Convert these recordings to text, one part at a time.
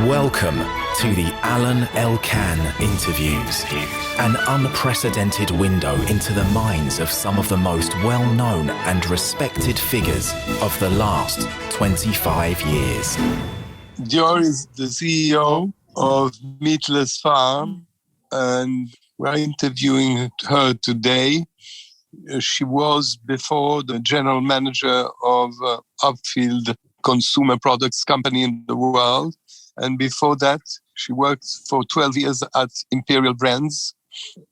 Welcome to the Alain Elkann interviews, an unprecedented window into the minds of some of the most well-known and respected figures of the last 25 years. Dior is the CEO of Meatless Farm, and we're interviewing her today. She was before the general manager of Upfield consumer products company in the world. And before that, she worked for 12 years at Imperial Brands.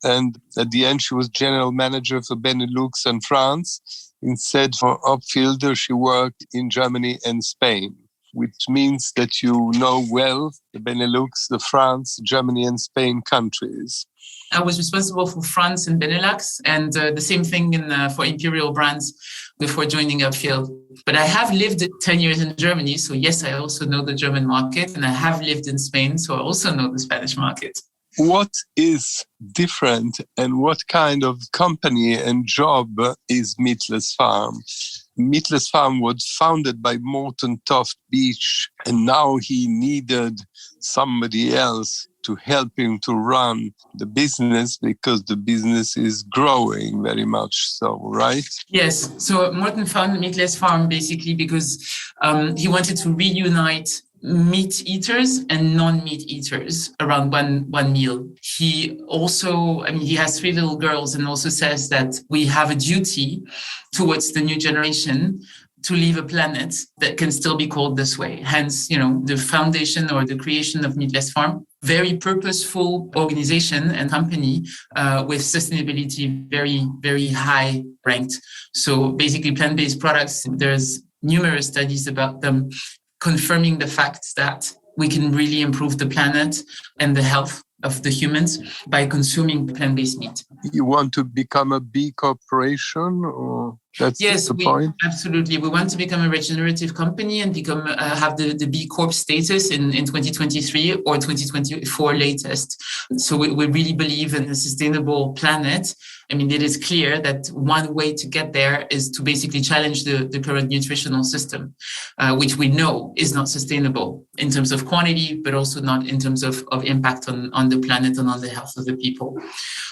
And at the end, she was general manager for Benelux and France. Instead, for Upfield, she worked in Germany and Spain, which means that you know well the Benelux, the France, Germany and Spain countries. I was responsible for France and Benelux, and the same thing for Imperial Brands before joining Upfield. But I have lived 10 years in Germany, so yes, I also know the German market, and I have lived in Spain, so I also know the Spanish market. What is different and what kind of company and job is Meatless Farm? Meatless Farm was founded by Morton Toft Beach, and now he needed somebody else to help him to run the business because the business is growing very much so, right? Yes. So Morton founded Meatless Farm basically because he wanted to reunite meat eaters and non-meat eaters around one meal. He also, he has 3 little girls and also says that we have a duty towards the new generation to leave a planet that can still be called this way. Hence, the foundation or the creation of Meatless Farm, very purposeful organization and company with sustainability very, very high ranked. So basically plant-based products, there's numerous studies about them confirming the fact that we can really improve the planet and the health of the humans by consuming plant-based meat. You want to become a B corporation, or that's the point? Absolutely. We want to become a regenerative company and have the B Corp status in 2023 or 2024 latest. So we really believe in a sustainable planet. It is clear that one way to get there is to basically challenge the current nutritional system, which we know is not sustainable in terms of quantity, but also not in terms of impact on the planet and on the health of the people.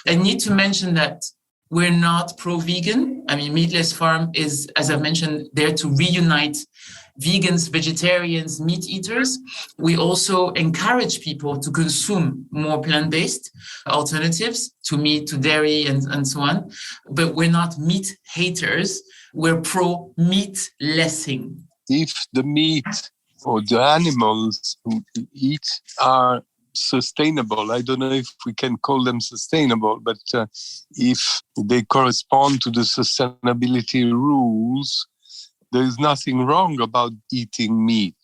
I need to mention that we're not pro-vegan. Meatless Farm is, as I mentioned, there to reunite vegans, vegetarians, meat eaters. We also encourage people to consume more plant-based alternatives to meat, to dairy, and so on. But we're not meat haters. We're pro-meatlessing. If the meat or the animals who eat are sustainable, I don't know if we can call them sustainable, but if they correspond to the sustainability rules, there is nothing wrong about eating meat.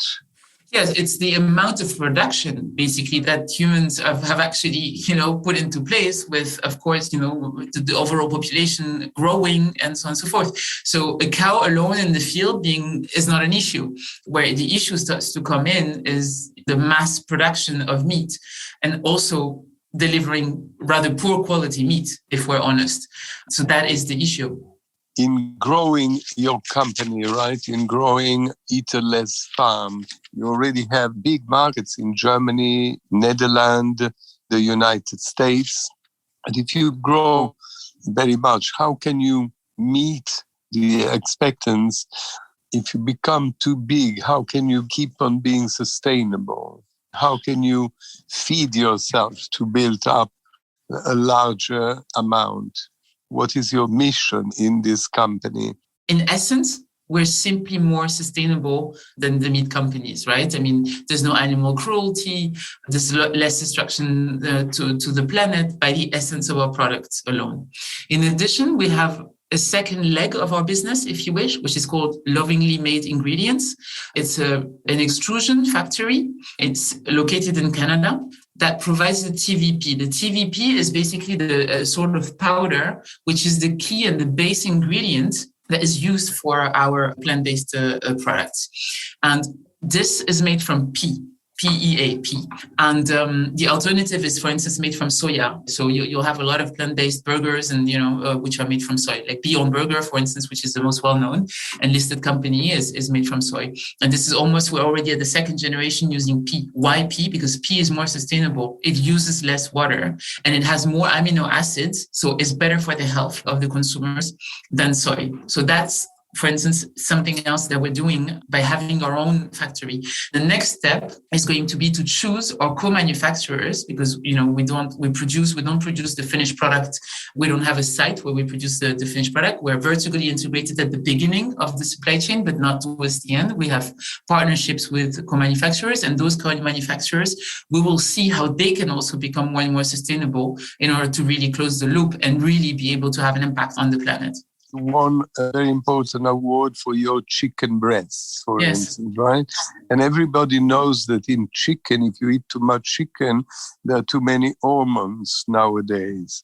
Yes, it's the amount of production, basically, that humans have actually, put into place with, of course, the overall population growing and so on and so forth. So a cow alone in the field is not an issue. Where the issue starts to come in is the mass production of meat and also delivering rather poor quality meat, if we're honest. So that is the issue. In growing your company, right, in growing Meatless Farm, you already have big markets in Germany, Netherlands, the United States. And if you grow very much, how can you meet the expectations? If you become too big, how can you keep on being sustainable? How can you feed yourself to build up a larger amount? What is your mission in this company? In essence, we're simply more sustainable than the meat companies, right? There's no animal cruelty. There's a lot less destruction to the planet by the essence of our products alone. In addition, we have a second leg of our business, if you wish, which is called Lovingly Made Ingredients. It's an extrusion factory. It's located in Canada that provides the TVP. The TVP is basically the sort of powder, which is the key and the base ingredient that is used for our plant-based products. And this is made from pea. PEAP. And the alternative is, for instance, made from soya. So you'll have a lot of plant-based burgers and, which are made from soy. Like Beyond Burger, for instance, which is the most well-known and listed company is made from soy. And this is we're already at the second generation using pea. Why pea? Because pea is more sustainable. It uses less water and it has more amino acids. So it's better for the health of the consumers than soy. So that's, for instance, something else that we're doing by having our own factory. The next step is going to be to choose our co-manufacturers because, we don't produce the finished product. We don't have a site where we produce the finished product. We're vertically integrated at the beginning of the supply chain, but not towards the end. We have partnerships with co-manufacturers, and those co-manufacturers, we will see how they can also become more and more sustainable in order to really close the loop and really be able to have an impact on the planet. Won a very important award for your chicken breasts, for instance, right? And everybody knows that in chicken, if you eat too much chicken, there are too many hormones nowadays.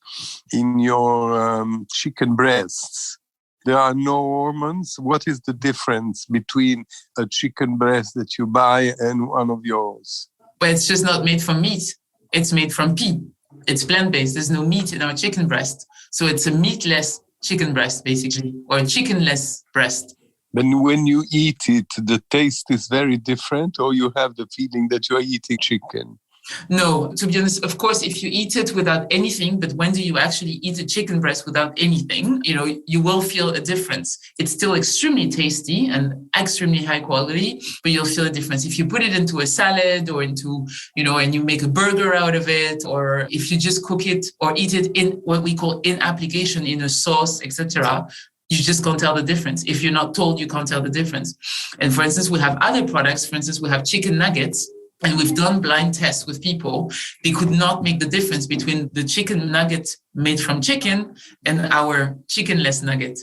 In your chicken breasts, there are no hormones. What is the difference between a chicken breast that you buy and one of yours? Well, it's just not made from meat. It's made from pea. It's plant-based. There's no meat in our chicken breast. So it's a meatless chicken breast, basically, or a chickenless breast. But when you eat it, the taste is very different, or you have the feeling that you're eating chicken? No, to be honest, of course, if you eat it without anything, but when do you actually eat a chicken breast without anything, you will feel a difference. It's still extremely tasty and extremely high quality, but you'll feel a difference. If you put it into a salad or into, and you make a burger out of it, or if you just cook it or eat it in what we call in application, in a sauce, etc., you just can't tell the difference. If you're not told, you can't tell the difference. And for instance, we have other products. For instance, we have chicken nuggets. And we've done blind tests with people. They could not make the difference between the chicken nugget made from chicken and our chickenless nugget.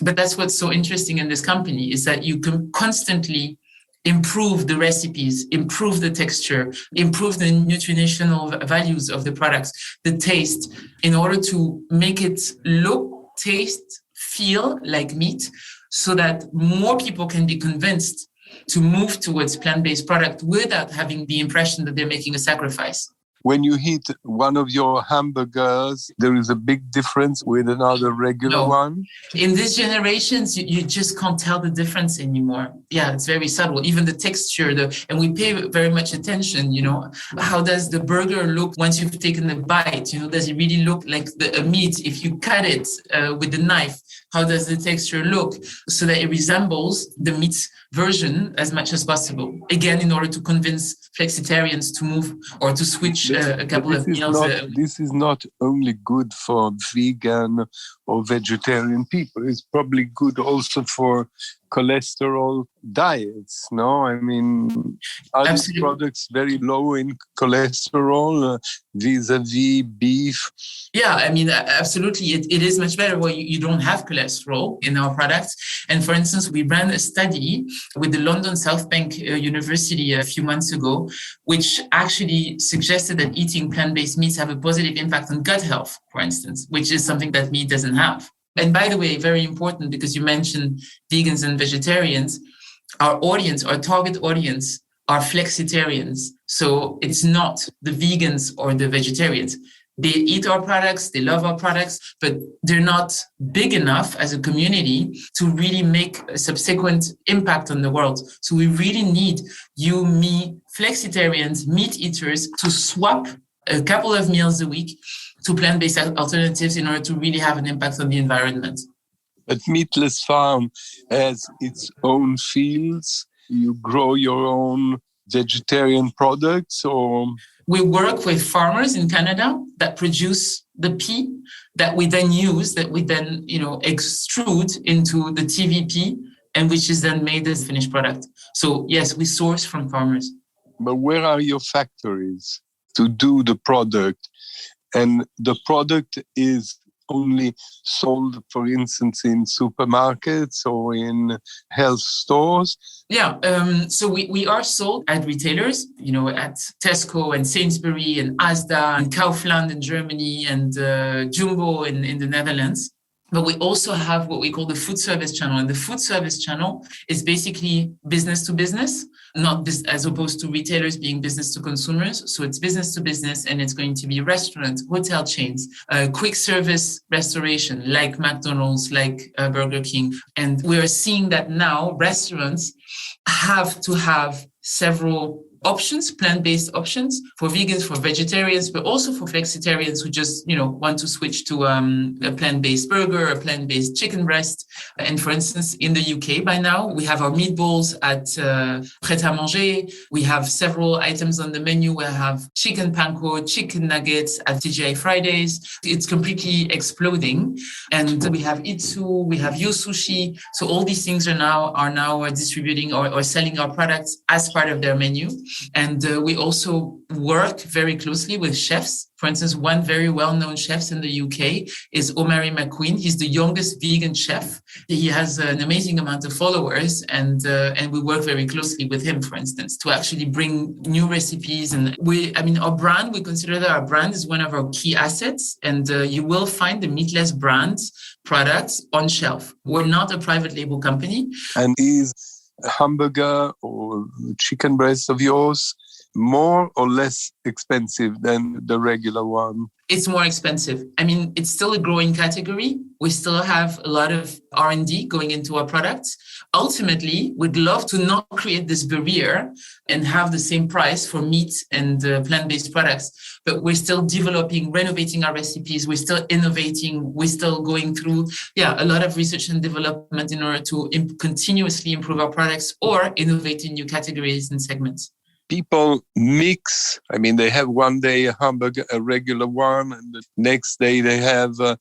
But that's what's so interesting in this company is that you can constantly improve the recipes, improve the texture, improve the nutritional values of the products, the taste, in order to make it look, taste, feel like meat so that more people can be convinced to move towards plant-based product without having the impression that they're making a sacrifice. When you eat one of your hamburgers, there is a big difference with another regular one? In these generations, you just can't tell the difference anymore. Yeah, it's very subtle. Even the texture, and we pay very much attention, How does the burger look once you've taken the bite? Does it really look like a meat? If you cut it with the knife, how does the texture look? So that it resembles the meat version as much as possible. Again, in order to convince flexitarians to move or to switch a couple of meals. This is not only good for vegan or vegetarian people. It's probably good also for cholesterol diets, no? I mean, are these products very low in cholesterol vis-a-vis beef? Yeah, I mean, absolutely. It is much better where you don't have cholesterol in our products. And for instance, we ran a study with the London South Bank University a few months ago, which actually suggested that eating plant-based meats have a positive impact on gut health, for instance, which is something that meat doesn't have. And by the way, very important, because you mentioned vegans and vegetarians, our target audience are flexitarians. So it's not the vegans or the vegetarians. They eat our products, they love our products, but they're not big enough as a community to really make a subsequent impact on the world. So we really need you, me, flexitarians, meat eaters to swap a couple of meals a week to plant-based alternatives in order to really have an impact on the environment. But Meatless Farm has its own fields. You grow your own vegetarian products, or? We work with farmers in Canada that produce the pea that we then extrude into the TVP, and which is then made as finished product. So yes, we source from farmers. But where are your factories to do the product? And the product is only sold, for instance, in supermarkets or in health stores? Yeah, so we are sold at retailers, at Tesco and Sainsbury and Asda and Kaufland in Germany and Jumbo in the Netherlands. But we also have what we call the food service channel. And the food service channel is basically business to business, not as opposed to retailers being business to consumers. So it's business to business, and it's going to be restaurants, hotel chains, quick service restauration like McDonald's, like Burger King. And we are seeing that now restaurants have to have several options, plant-based options for vegans, for vegetarians, but also for flexitarians who just, want to switch to a plant-based burger, a plant-based chicken breast. And for instance, in the UK by now, we have our meatballs at Pret à Manger. We have several items on the menu. We have chicken panko, chicken nuggets at TGI Fridays. It's completely exploding. And we have Itsu, we have Yo Sushi. So all these things are now distributing or selling our products as part of their menu. And we also work very closely with chefs. For instance, one very well-known chef in the UK is Omari McQueen. He's the youngest vegan chef. He has an amazing amount of followers, and we work very closely with him, for instance, to actually bring new recipes. And our brand, we consider that our brand is one of our key assets, and you will find the Meatless brand products on shelf. We're not a private label company. And is a hamburger or chicken breast of yours more or less expensive than the regular one? It's more expensive. It's still a growing category. We still have a lot of R&D going into our products. Ultimately, we'd love to not create this barrier and have the same price for meat and plant-based products. But we're still developing, renovating our recipes. We're still innovating. We're still going through, a lot of research and development in order to continuously improve our products or innovate in new categories and segments. People mix. They have one day a hamburger, a regular one, and the next day they have a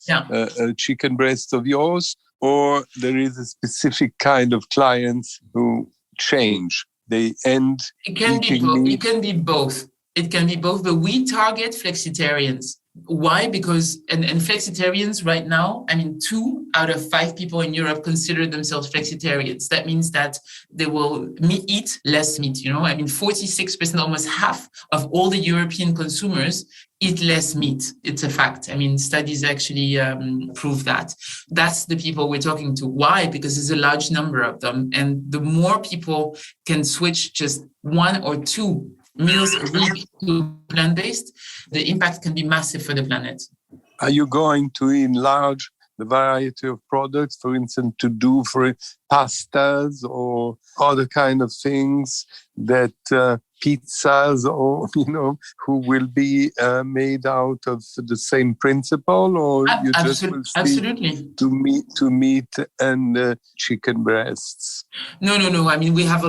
chicken breast of yours, or there is a specific kind of clients who change. They end eating meat. It can be both. It can be both, but we target flexitarians. Why? Because, and flexitarians right now, 2 out of 5 people in Europe consider themselves flexitarians. That means that they will eat less meat, 46%, almost half of all the European consumers eat less meat. It's a fact. Studies actually prove that. That's the people we're talking to. Why? Because there's a large number of them. And the more people can switch just 1 or 2 meals a week to plant-based, the impact can be massive for the planet. Are you going to enlarge the variety of products, for instance, to do for pastas or other kind of things that pizzas or, who will be made out of the same principle, or you just will stick to meat and chicken breasts? No. We have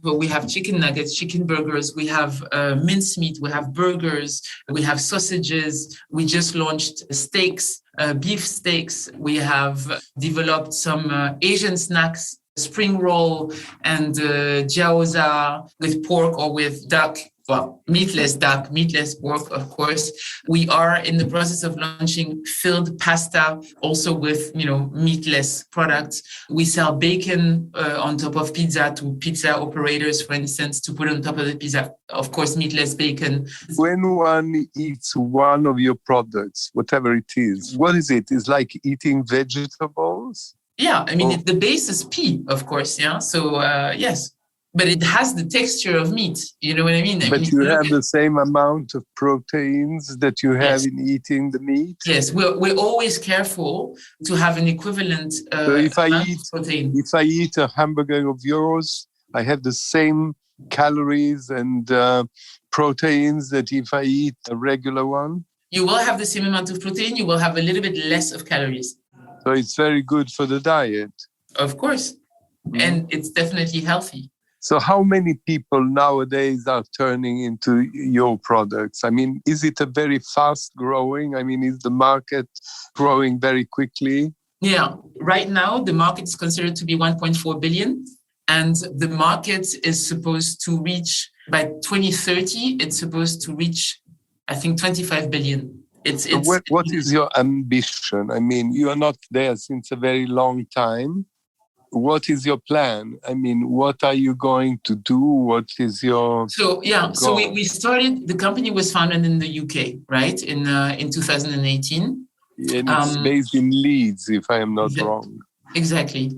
we have chicken nuggets, chicken burgers, we have mincemeat, we have burgers, we have sausages. We just launched steaks, beef steaks. We have developed some Asian snacks, spring roll and gyoza with pork or with duck. Well, meatless duck, meatless pork, of course. We are in the process of launching filled pasta, also with, meatless products. We sell bacon on top of pizza to pizza operators, for instance, to put on top of the pizza. Of course, meatless bacon. When one eats one of your products, whatever it is, what is it? It's like eating vegetables? Yeah, the base is pea, of course. Yeah, so yes. But it has the texture of meat. You know what I mean? But you have the same amount of proteins that you have in eating the meat? Yes, we're always careful to have an equivalent so if amount of protein. If I eat a hamburger of yours, I have the same calories and proteins that if I eat a regular one? You will have the same amount of protein. You will have a little bit less of calories. So it's very good for the diet? Of course. And it's definitely healthy. So how many people nowadays are turning into your products? Is it a very fast growing? Is the market growing very quickly? Yeah. Right now, the market is considered to be 1.4 billion. And the market is supposed to reach, by 2030, it's supposed to reach, I think, 25 billion. What is your ambition? You are not there since a very long time. What is your plan? What are you going to do? What is your goal? So we started, the company was founded in the UK, right, in 2018. And it's based in Leeds, if I am not wrong. Exactly.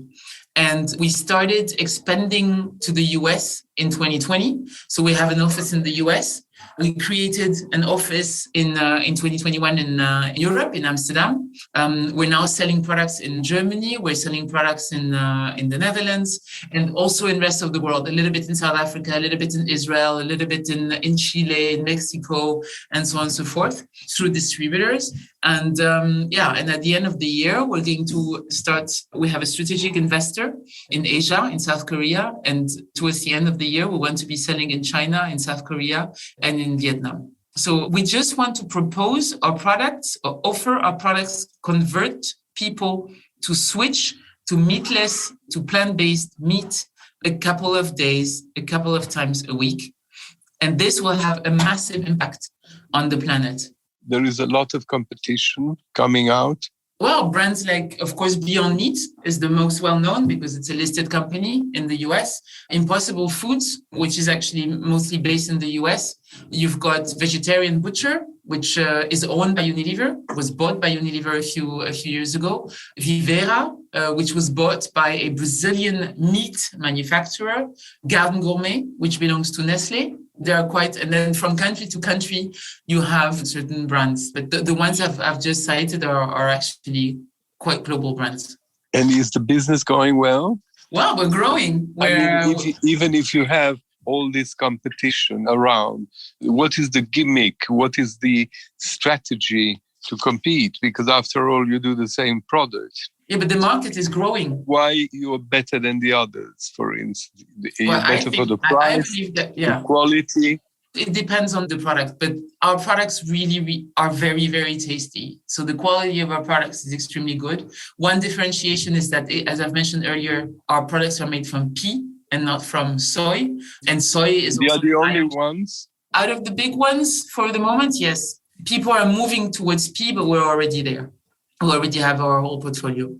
And we started expanding to the US in 2020. So we have an office in the US. We created an office in 2021 in Europe, in Amsterdam. We're now selling products in Germany. We're selling products in the Netherlands and also in the rest of the world, a little bit in South Africa, a little bit in Israel, a little bit in Chile, in Mexico, and so on and so forth through distributors. And and at the end of the year, we're going to start, we have a strategic investor in Asia, in South Korea. And towards the end of the year, we want to be selling in China, in South Korea, and in Vietnam. So we just want to propose our products or offer our products, convert people to switch to meatless, to plant-based meat a couple of days, a couple of times a week. And this will have a massive impact on the planet. There is a lot of competition coming out. Well, brands like, of course, Beyond Meat is the most well-known because it's a listed company in the US. Impossible Foods, which is actually mostly based in the US. You've got Vegetarian Butcher, which is owned by Unilever, was bought by Unilever a few years ago. Vivera, which was bought by a Brazilian meat manufacturer. Garden Gourmet, which belongs to Nestlé. They are quite, and then from country to country, you have certain brands. But the ones I've just cited are actually quite global brands. And is the business going well? Well, we're growing. Even if you have all this competition around, what is the gimmick? What is the strategy to compete? Because after all, you do the same product. Yeah, but the market is growing. Why you're better than the others, for instance? You're better for the price, I believe that, yeah. the quality? It depends on the product, but our products really are very, very tasty. So the quality of our products is extremely good. One differentiation is that, as I've mentioned earlier, our products are made from pea and not from soy. And soy is They are the only ones? Out of the big ones, for the moment, yes. People are moving towards pea, but we're already there. We already have our whole portfolio.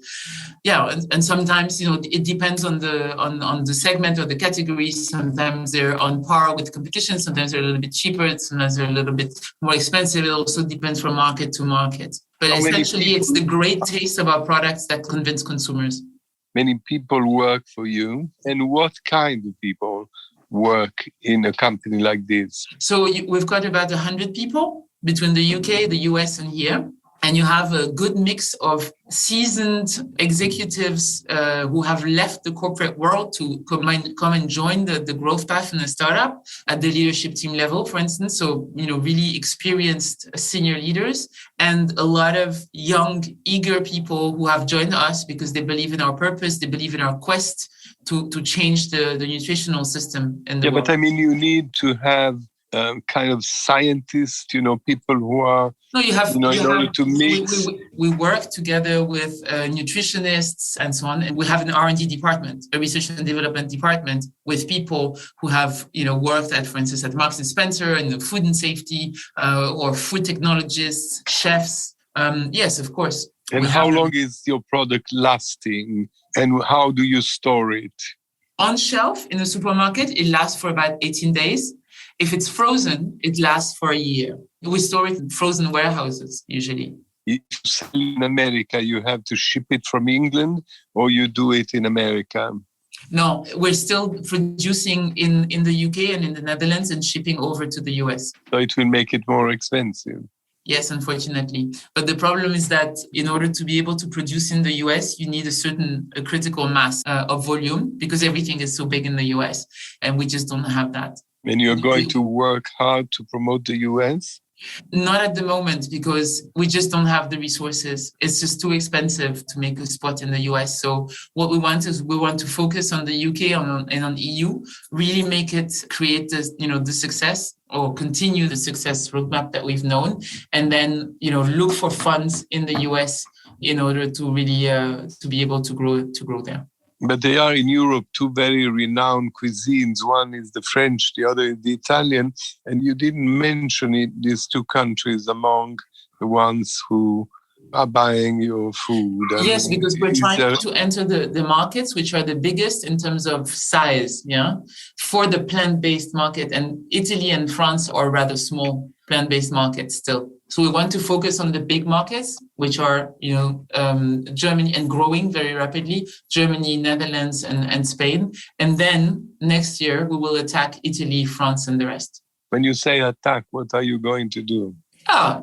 Yeah, and sometimes, it depends on the segment or the category. Sometimes they're on par with competition. Sometimes they're a little bit cheaper. Sometimes they're a little bit more expensive. It also depends from market to market. But essentially, it's the great taste of our products that convince consumers. Many people work for you. And what kind of people work in a company like this? So we've got about 100 people between the UK, the US, and here. And you have a good mix of seasoned executives who have left the corporate world to come and join the growth path in a startup at the leadership team level, for instance. So, really experienced senior leaders and a lot of young, eager people who have joined us because they believe in our purpose, they believe in our quest to change the nutritional system in the world. But I mean, you need to have kind of scientists, people who are, in order to mix. We work together with nutritionists and so on. And we have an R&D department, a research and development department with people who have, worked at, for instance, at Marks and Spencer in the food and safety or food technologists, chefs. Yes, of course. And how long is your product lasting and how do you store it? On shelf in the supermarket, it lasts for about 18 days. If it's frozen, it lasts for a year. We store it in frozen warehouses, usually. If you sell in America, you have to ship it from England or you do it in America? No, we're still producing in the UK and in the Netherlands and shipping over to the US. So it will make it more expensive. Yes, unfortunately. But the problem is that in order to be able to produce in the US, you need a critical mass of volume because everything is so big in the US and we just don't have that. And you're going to work hard to promote the US? Not at the moment because we just don't have the resources. It's just too expensive to make a spot in the US. So what we want is we want to focus on the UK and on EU, really make it create the success or continue the success roadmap that we've known, and then look for funds in the US in order to really to be able to grow there. But they are in Europe two very renowned cuisines. One is the French, the other is the Italian. And you didn't mention these two countries among the ones who are buying your food? Yes, because we're trying there... to enter the markets, which are the biggest in terms of size, for the plant-based market. And Italy and France are rather small plant-based markets still. So we want to focus on the big markets, which are, Germany, and growing very rapidly, Germany, Netherlands, and Spain. And then next year, we will attack Italy, France, and the rest. When you say attack, what are you going to do?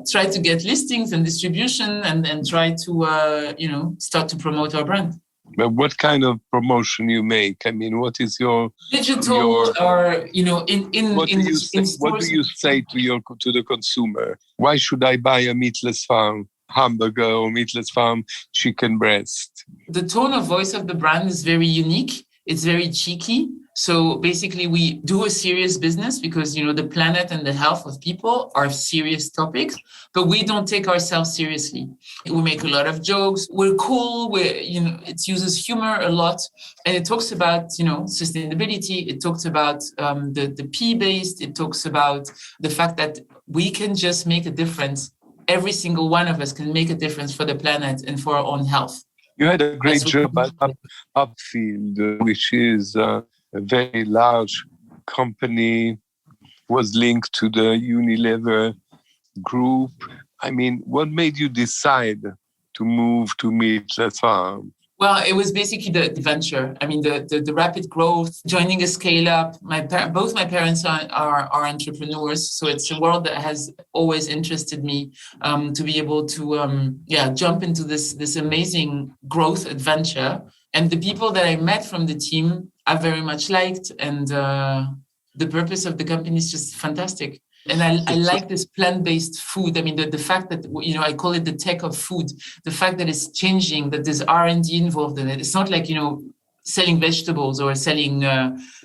Try to get listings and distribution and try to, start to promote our brand. But what kind of promotion you make? I mean, what is your digital or what do you say to the consumer? Why should I buy a Meatless Farm hamburger or Meatless Farm chicken breast? The tone of voice of the brand is very unique. It's very cheeky. So basically, we do a serious business because, the planet and the health of people are serious topics, but we don't take ourselves seriously. We make a lot of jokes. We're cool. It uses humor a lot. And it talks about, sustainability. It talks about the P-based. It talks about the fact that we can just make a difference. Every single one of us can make a difference for the planet and for our own health. You had a great job at Upfield, which is a very large company, was linked to the Unilever group. I mean, what made you decide to move to Meatless Farm? Well, it was basically the venture. I mean, the rapid growth, joining a scale up. Both my parents are entrepreneurs, so it's a world that has always interested me to be able to jump into this amazing growth adventure. And the people that I met from the team, I very much liked, and the purpose of the company is just fantastic. And I like this plant-based food. I mean, the fact that, I call it the tech of food, the fact that it's changing, that there's R&D involved in it. It's not like, selling vegetables or selling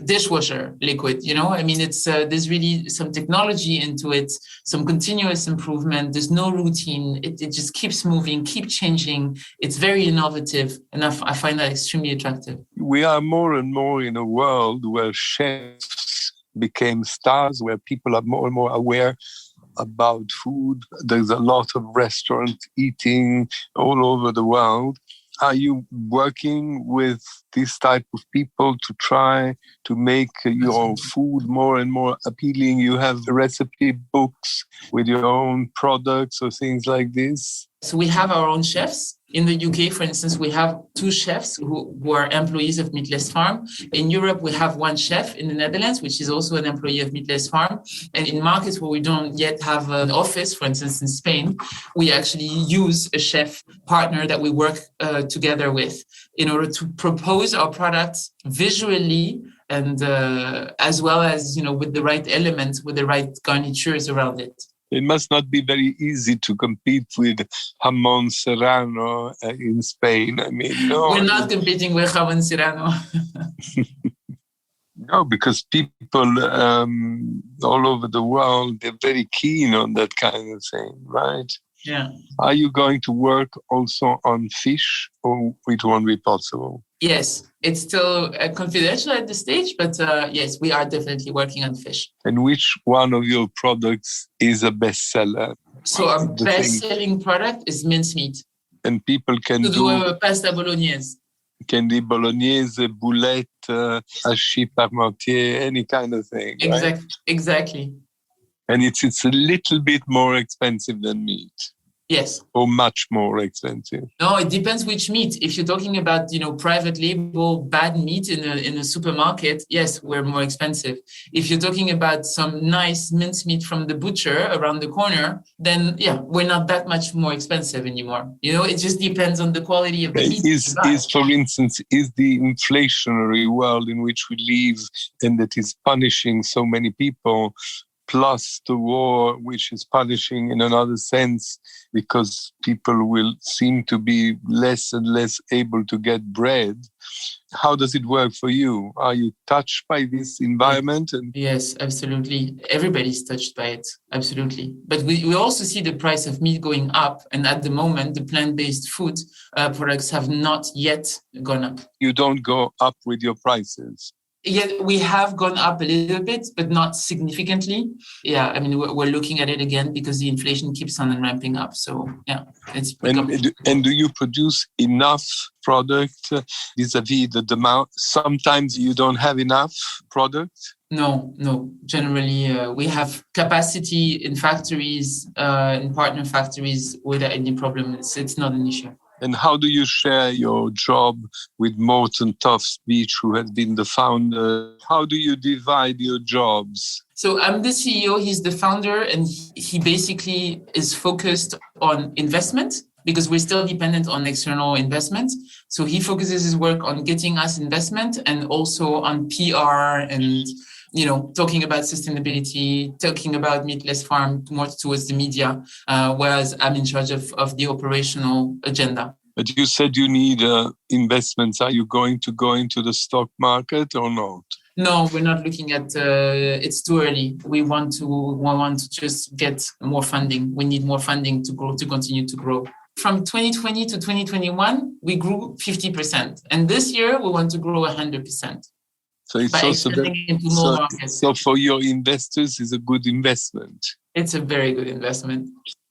dishwasher liquid, I mean, it's there's really some technology into it, some continuous improvement. There's no routine. It just keeps moving, keep changing. It's very innovative, and I find that extremely attractive. We are more and more in a world where chefs became stars, where people are more and more aware about food. There's a lot of restaurant eating all over the world. Are you working with this type of people to try to make your food more and more appealing? You have recipe books with your own products or things like this? So we have our own chefs. In the UK, for instance, we have 2 chefs who are employees of Meatless Farm. In Europe, we have 1 chef in the Netherlands, which is also an employee of Meatless Farm. And in markets where we don't yet have an office, for instance, in Spain, we actually use a chef partner that we work together with in order to propose our products visually and as well as, with the right elements, with the right garnitures around it. It must not be very easy to compete with jamón serrano in Spain. I mean, no. We're not competing with jamón serrano. No, because people all over the world, they're very keen on that kind of thing, right? Yeah. Are you going to work also on fish, or it won't be possible? Yes, it's still confidential at this stage, but yes, we are definitely working on fish. And which one of your products is a bestseller? So our best-selling product is mincemeat. And people can do pasta bolognese. Can do bolognese, boulette, hachis parmentier, any kind of thing. Exactly. And it's a little bit more expensive than meat. Yes. Or much more expensive. No, it depends which meat. If you're talking about, private label bad meat in a supermarket, yes, we're more expensive. If you're talking about some nice mincemeat from the butcher around the corner, then we're not that much more expensive anymore. It just depends on the quality of the meat. For instance, is the inflationary world in which we live and that is punishing so many people, plus the war, which is punishing in another sense, because people will seem to be less and less able to get bread. How does it work for you? Are you touched by this environment? Yes, absolutely. Everybody's touched by it. Absolutely. But we also see the price of meat going up. And at the moment, the plant-based food products have not yet gone up. You don't go up with your prices. Yeah, we have gone up a little bit, but not significantly. Yeah, I mean, we're looking at it again because the inflation keeps on ramping up. So yeah, it's becoming. And do you produce enough product vis-a-vis the demand? Sometimes you don't have enough product. No. Generally, we have capacity in factories, in partner factories without any problem. It's not an issue. And how do you share your job with Morten Toft-Beach, who has been the founder? How do you divide your jobs? So I'm the CEO, he's the founder, and he basically is focused on investment because we're still dependent on external investment. So he focuses his work on getting us investment and also on PR and talking about sustainability, talking about Meatless Farm more towards the media, whereas I'm in charge of the operational agenda. But you said you need investments. Are you going to go into the stock market or not? No, we're not looking at. It's too early. We want to just get more funding. We need more funding to grow, to continue to grow. From 2020 to 2021, we grew 50%, and this year we want to grow 100%. So it's also into more markets. So for your investors, it's a good investment. It's a very good investment.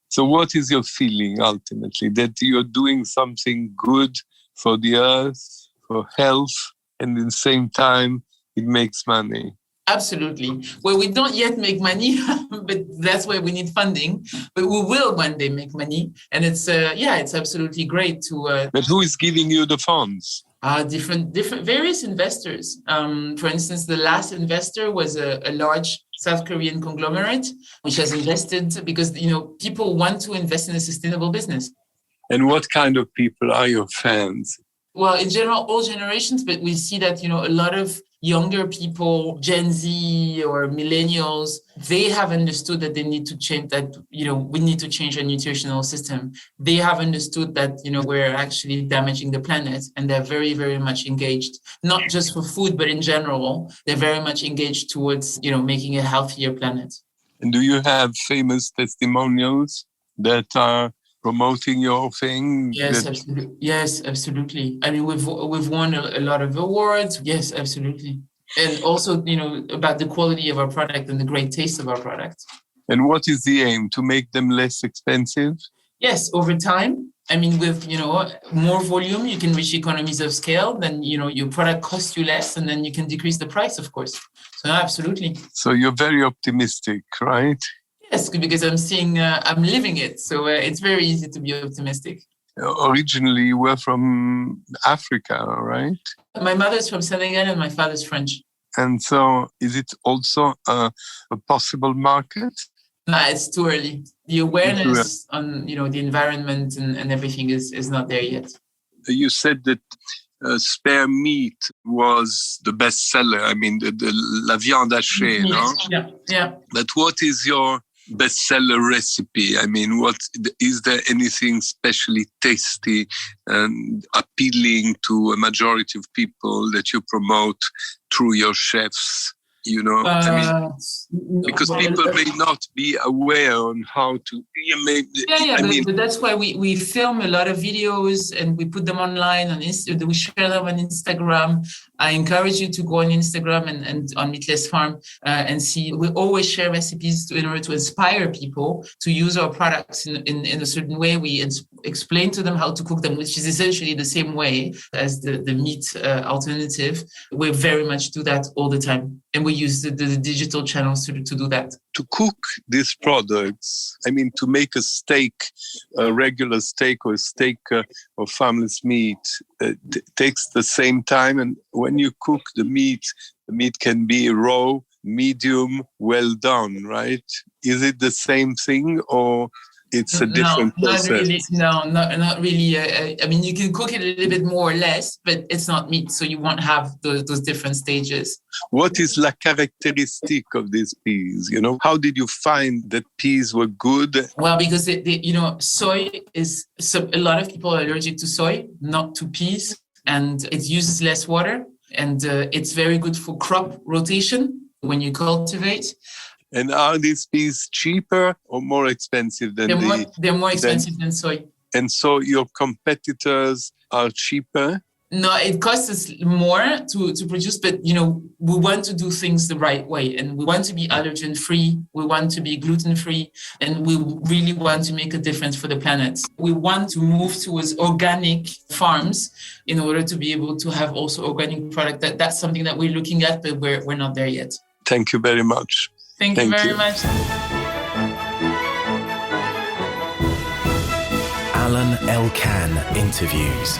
So what is your feeling ultimately? That you're doing something good for the earth, for health, and at the same time, it makes money? Absolutely. Well, we don't yet make money, but that's why we need funding. But we will one day make money. And it's absolutely great to... But who is giving you the funds? Different various investors. For instance, the last investor was a large South Korean conglomerate, which has invested because, people want to invest in a sustainable business. And what kind of people are your fans? Well, in general, all generations, but we see that, a lot of younger people, Gen Z or millennials, they have understood that they need to change that, we need to change our nutritional system. They have understood that, we're actually damaging the planet, and they're very, very much engaged, not just for food, but in general, they're very much engaged towards, making a healthier planet. And do you have famous testimonials that are promoting your thing? Yes, absolutely. I mean, we've won a lot of awards. Yes, absolutely. And also, about the quality of our product and the great taste of our product. And what is the aim? To make them less expensive? Yes, over time. I mean, with, more volume, you can reach economies of scale. Then, your product costs you less, and then you can decrease the price, of course. So absolutely. So you're very optimistic, right? Yes, because I'm living it. So it's very easy to be optimistic. Originally, you were from Africa, right? My mother's from Senegal and my father's French. And so is it also a possible market? No, it's too early. The awareness on, the environment and everything is not there yet. You said that spare meat was the best seller. I mean, the la viande hachée, no? Yeah. But what is your bestseller recipe? I mean, is there anything especially tasty and appealing to a majority of people that you promote through your chefs? Because people may not be aware on how to. But that's why we film a lot of videos and we put them online on we share them on Instagram. I encourage you to go on Instagram and on Meatless Farm and see. We always share recipes in order to inspire people to use our products in a certain way. We explain to them how to cook them, which is essentially the same way as the meat alternative. We very much do that all the time. And we use the digital channels to do that. To cook these products, I mean, to make a steak, a regular steak or a steak of farmless meat, takes the same time. And when you cook the meat can be raw, medium, well done, right? Is it the same thing or it's a different process? Not really. I mean, you can cook it a little bit more or less, but it's not meat, so you won't have those different stages. What is la caractéristique of these peas? How did you find that peas were good? Well, because soy is a lot of people are allergic to soy, not to peas, and it uses less water, and it's very good for crop rotation when you cultivate. And are these peas cheaper or more expensive than They're more expensive than soy. And so your competitors are cheaper? No, it costs us more to produce, but we want to do things the right way, and we want to be allergen free, we want to be gluten free, and we really want to make a difference for the planet. We want to move towards organic farms in order to be able to have also organic product. That's something that we're looking at, but we're not there yet. Thank you very much. Thank you very much. Alain Elkann interviews.